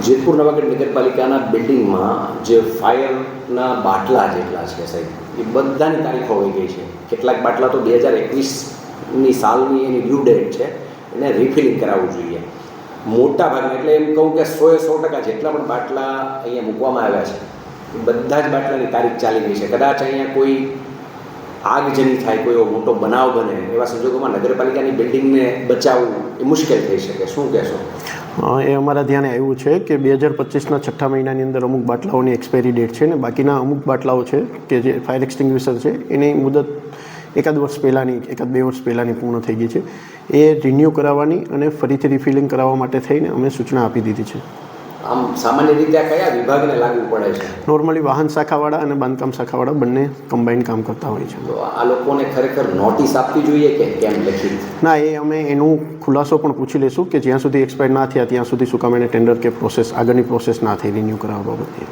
જેતપુર નવાગઢ નગરપાલિકાના બિલ્ડિંગમાં જે ફાયરના બાટલા જેટલા છે સાહેબ, એ બધાની તારીખો હોઈ ગઈ છે. કેટલાક બાટલા તો 2021ની સાલની એની ડ્યુ ડેટ છે, એને રિફિલિંગ કરાવવું જોઈએ. મોટા ભાગના, એટલે એમ કહું કે 100% જેટલા પણ બાટલા અહીંયા મૂકવામાં આવ્યા છે એ બધા જ બાટલાની તારીખ ચાલી ગઈ છે. કદાચ અહીંયા કોઈ આગજની થાય, કોઈ એવો મોટો બનાવ બને, એવા સંજોગોમાં નગરપાલિકાની બિલ્ડિંગને બચાવવું એ મુશ્કેલ થઈ શકે. શું કહેશો? એ અમારા ધ્યાને આવ્યું છે કે 2025ના છઠ્ઠા મહિનાની અંદર અમુક બાટલાઓની એક્સપાયરી ડેટ છે, ને બાકીના અમુક બાટલાઓ છે કે જે ફાયર એક્સટિંગ્વિશર છે એની મુદત એકાદ બે વર્ષ પહેલાંની પૂર્ણ થઈ ગઈ છે. એ રિન્યૂ કરાવવાની અને ફરીથી રિફિલિંગ કરાવવા માટે થઈને અમે સૂચના આપી દીધી છે. આમ સામાન્ય રીતે આ કયા વિભાગને લાગુ પડે છે? નોર્મલી વાહન શાખાવાળા અને બાંધકામ શાખાવાળા બંને કમ્બાઇન કામ કરતા હોય છે. તો આ લોકોને ખરેખર નોટિસ આપવી જોઈએ કે કેમ લખી? ના, એ અમે એનું ખુલાસો પણ પૂછી લઈશું કે જ્યાં સુધી એક્સપાયર ના થયા ત્યાં સુધી શું કામ એને ટેન્ડર કે પ્રોસેસ આગળની પ્રોસેસ ના થઈ રિન્યૂ કરાવવા બાબતે.